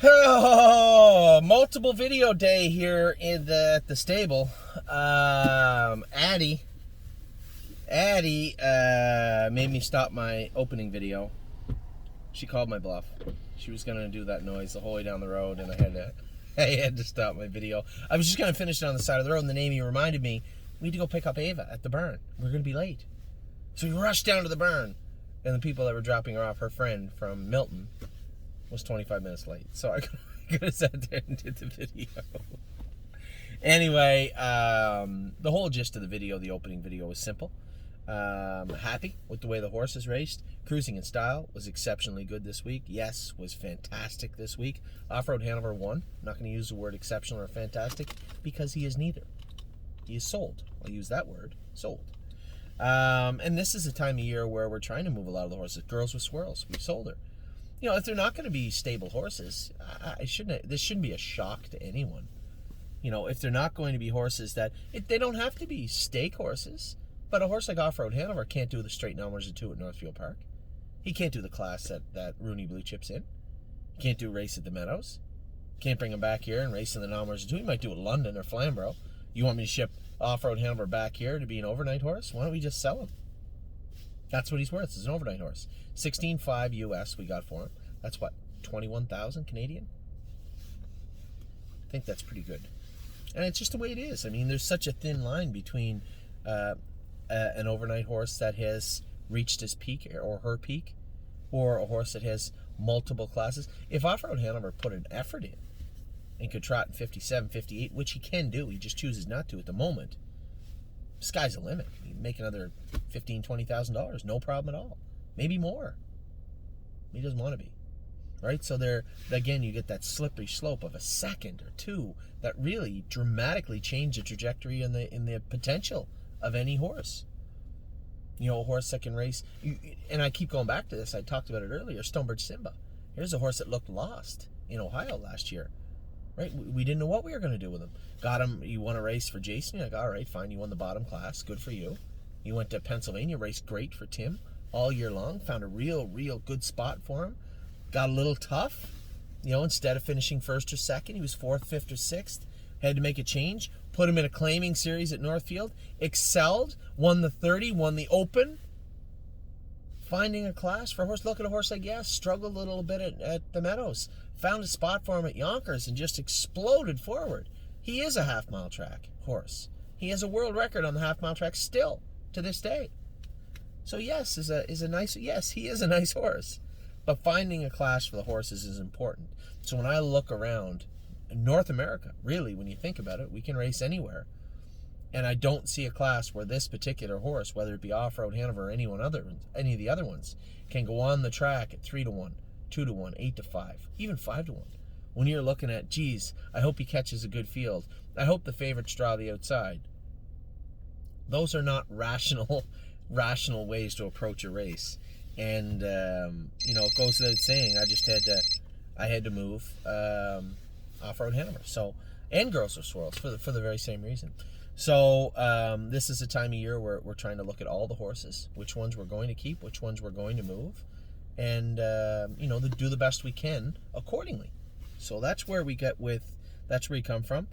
Oh, multiple video day here at the stable. Addie made me stop my opening video. She called my bluff. She was gonna do that noise the whole way down the road, and I had to stop my video. I was just gonna finish it on the side of the road, and then Amy reminded me we need to go pick up Ava at the barn. We're gonna be late, so we rushed down to the barn, and the people that were dropping her off, her friend from Milton, was 25 minutes late. So I could have sat there and did the video. Anyway, the whole gist of the video, the opening video, was simple. Happy with the way the horses raced. Cruising in Style was exceptionally good this week. Yes was fantastic this week. Off-Road Hanover won. I'm not going to use the word exceptional or fantastic because he is neither. He is sold. I'll use that word, sold. And this is a time of year where we're trying to move a lot of the horses. Girls with Swirls, we've sold her. You know, if they're not going to be stable this shouldn't be a shock to anyone. You know, if they're not going to be horses they don't have to be stake horses, but a horse like Off-Road Hanover can't do the straight numbers of 2 at Northfield Park. He can't do the class that Rooney Blue Chip's in. He can't do race at the Meadows. Can't bring him back here and race in the numbers of 2. He might do it London or Flamborough. You want me to ship Off-Road Hanover back here to be an overnight horse? Why don't we just sell him? That's what he's worth. He's an overnight horse. 16.5 US we got for him. That's what, 21,000 Canadian? I think that's pretty good. And it's just the way it is. I mean, there's such a thin line between an overnight horse that has reached his peak or her peak, or a horse that has multiple classes. If Off-Road Hanover put an effort in and could trot in 57, 58, which he can do, he just chooses not to at the moment, sky's the limit. You can make another $15,000, $20,000, no problem at all. Maybe more. He doesn't want to be. Right? So there, again, you get that slippery slope of a second or two that really dramatically change the trajectory and the potential of any horse. You know, a horse that can race, and I keep going back to this, I talked about it earlier, Stonebridge Simba. Here's a horse that looked lost in Ohio last year. Right? We didn't know what we were going to do with him. Got him, you won a race for Jason, you're like, all right, fine, you won the bottom class, good for you. You went to Pennsylvania, raced great for Tim all year long, found a real good spot for him. Got a little tough, you know, instead of finishing first or second, he was 4th, 5th, or 6th. Had to make a change, put him in a claiming series at Northfield, excelled, won the 30, won the Open. Finding a class for a horse, look at a horse like Yes, struggled a little bit at the Meadows, found a spot for him at Yonkers and just exploded forward. He is a half-mile track horse. He has a world record on the half-mile track still to this day. So Yes he is a nice horse. But finding a class for the horses is important. So when I look around North America, really, when you think about it, we can race anywhere. And I don't see a class where this particular horse, whether it be Off-Road Hanover or any of the other ones, can go on the track at 3-1, 2-1, 8-5, even 5-1. When you're looking at, geez, I hope he catches a good field. I hope the favorites draw the outside. Those are not rational ways to approach a race. And you know, it goes without saying, I had to move Off-Road Hanover. So, and Girls with Swirls for the very same reason. So this is a time of year where we're trying to look at all the horses, which ones we're going to keep, which ones we're going to move, and you know, do the best we can accordingly. So that's where we come from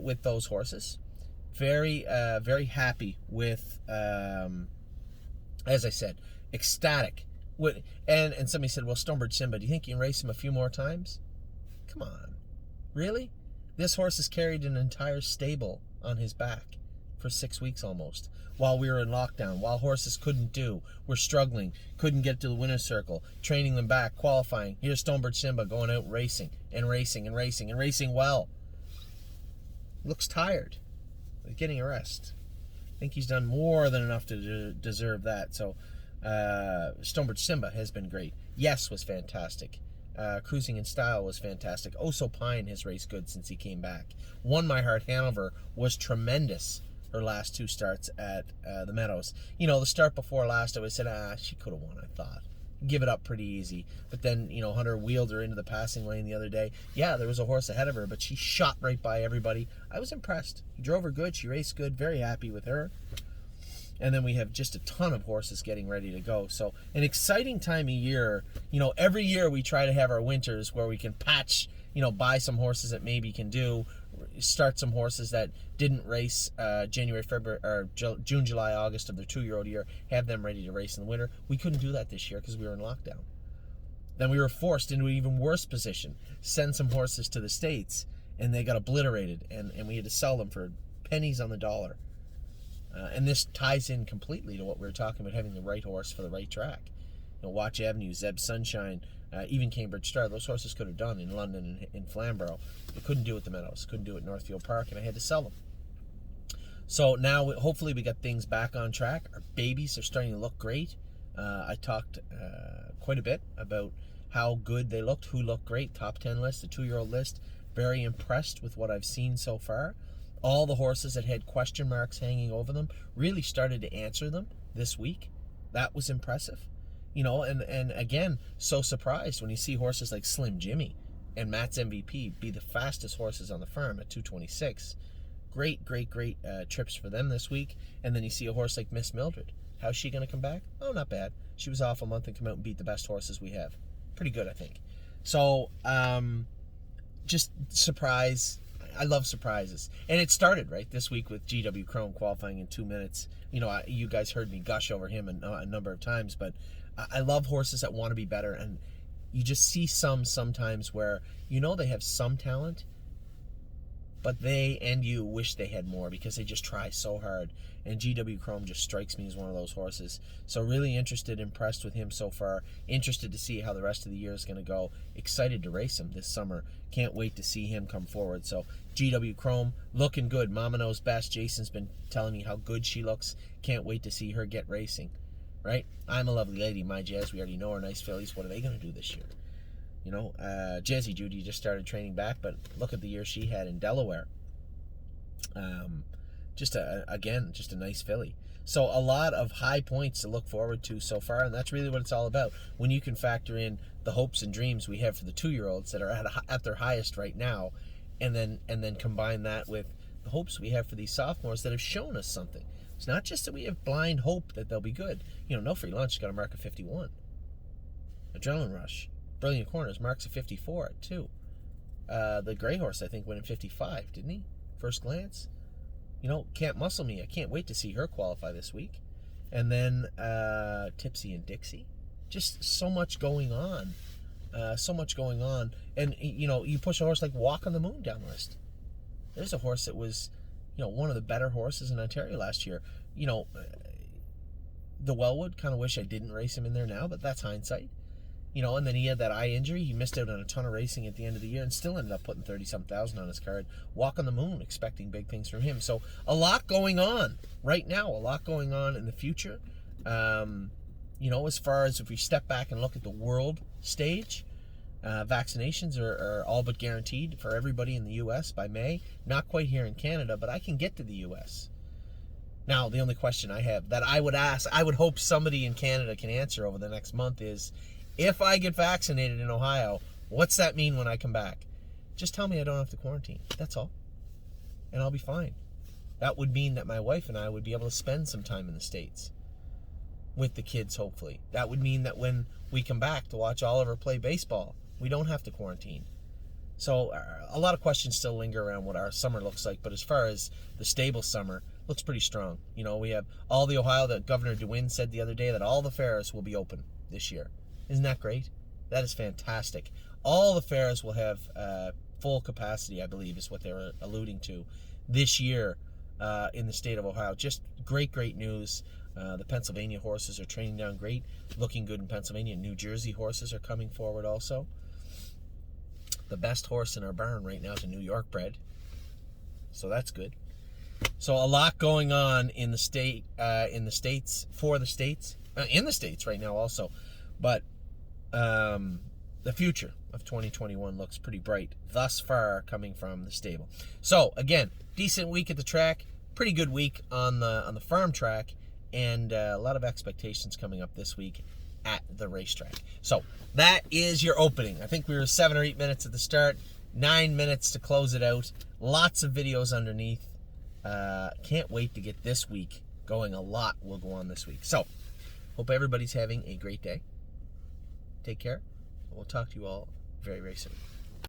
with those horses. Very happy with, as I said, ecstatic. And somebody said, well, Stonebridge Simba, do you think you can race him a few more times? Come on. Really? This horse has carried an entire stable on his back for 6 weeks almost, while we were in lockdown, while horses were struggling, couldn't get to the winner's circle, training them back, qualifying. Here's Stonebridge Simba going out racing well. Looks tired. He's getting a rest. I think he's done more than enough to deserve that. So Stonebridge Simba has been great. Yes was fantastic. Cruising in Style was fantastic. Oso Pine has raced good since he came back. Won My Heart Hanover was tremendous. Her last 2 starts at the Meadows. You know, the start before last, I said, she could have won, I thought. Give it up pretty easy. But then, you know, Hunter wheeled her into the passing lane the other day. Yeah, there was a horse ahead of her, but she shot right by everybody. I was impressed. He drove her good. She raced good. Very happy with her. And then we have just a ton of horses getting ready to go. So an exciting time of year. Every year we try to have our winters where we can patch, buy some horses that maybe can do, start some horses that didn't race January, February, or June, July, August of their 2-year-old year, have them ready to race in the winter. We couldn't do that this year because we were in lockdown. Then we were forced into an even worse position, send some horses to the States, and they got obliterated, and we had to sell them for pennies on the dollar. And this ties in completely to what we were talking about, having the right horse for the right track. Watch Avenue, Zeb Sunshine, even Cambridge Star, those horses could have done in London and in Flamborough. They couldn't do it at the Meadows, couldn't do it at Northfield Park, and I had to sell them. So now, hopefully, we got things back on track. Our babies are starting to look great. I talked quite a bit about how good they looked, who looked great, top 10 list, the 2-year-old list. Very impressed with what I've seen so far. All the horses that had question marks hanging over them really started to answer them this week. That was impressive. And again, so surprised when you see horses like Slim Jimmy and Matt's MVP be the fastest horses on the farm at 226. Great trips for them this week. And then you see a horse like Miss Mildred. How's she going to come back? Oh, not bad. She was off a month and come out and beat the best horses we have. Pretty good, I think. So, just surprise. I love surprises. And it started, right, this week with GW Chrome qualifying in 2 minutes. You guys heard me gush over him a number of times, but I love horses that want to be better, and you just see sometimes where they have some talent, but they and you wish they had more because they just try so hard. And GW Chrome just strikes me as one of those horses. So really impressed with him so far. Interested to see how the rest of the year is going to go. Excited to race him this summer. Can't wait to see him come forward. So GW Chrome looking good. Mama knows best. Jason's been telling me how good she looks. Can't wait to see her get racing. Right? I'm a Lovely Lady. My Jazz, we already know her. Nice fillies. What are they going to do this year? Jazzy Judy just started training back, but look at the year she had in Delaware. Just a nice filly. So a lot of high points to look forward to so far, and that's really what it's all about. When you can factor in the hopes and dreams we have for the 2-year-olds that are at their highest right now, and then combine that with the hopes we have for these sophomores that have shown us something. It's not just that we have blind hope that they'll be good. No Free Lunch got a mark of 51. Adrenaline Rush, Brilliant Corners marks a 54 at 2. The Gray Horse, I think, went in 55, didn't he? First glance. Can't Muscle Me. I can't wait to see her qualify this week. And then Tipsy and Dixie. Just so much going on. And, you push a horse like Walk on the Moon down the list. There's a horse that was, one of the better horses in Ontario last year. The Wellwood, kind of wish I didn't race him in there now, but that's hindsight. And then he had that eye injury. He missed out on a ton of racing at the end of the year and still ended up putting 30-some thousand on his card. Walk on the Moon, expecting big things from him. So a lot going on right now, a lot going on in the future. As far as if we step back and look at the world stage, vaccinations are all but guaranteed for everybody in the U.S. by May. Not quite here in Canada, but I can get to the U.S. Now, the only question I have that I would ask, I would hope somebody in Canada can answer over the next month is, if I get vaccinated in Ohio, what's that mean when I come back? Just tell me I don't have to quarantine. That's all. And I'll be fine. That would mean that my wife and I would be able to spend some time in the States with the kids, hopefully. That would mean that when we come back to watch Oliver play baseball, we don't have to quarantine. So a lot of questions still linger around what our summer looks like, but as far as the stable summer, looks pretty strong. We have all the Ohio, that Governor DeWin said the other day that all the fairs will be open this year. Isn't that great? That is fantastic. All the fairs will have full capacity, I believe, is what they were alluding to this year in the state of Ohio. Just great news. The Pennsylvania horses are training down great, looking good in Pennsylvania. New Jersey horses are coming forward also. The best horse in our barn right now is a New York bred, so that's good. So a lot going on in the state, in the states right now also, but the future of 2021 looks pretty bright thus far coming from the stable. So again, decent week at the track, pretty good week on the farm track, and a lot of expectations coming up this week at the racetrack. So that is your opening. I think we were 7 or 8 minutes at the start, 9 minutes to close it out. Lots of videos underneath. Can't wait to get this week going. A lot will go on this week. So, hope everybody's having a great day. Take care. We'll talk to you all very, very soon.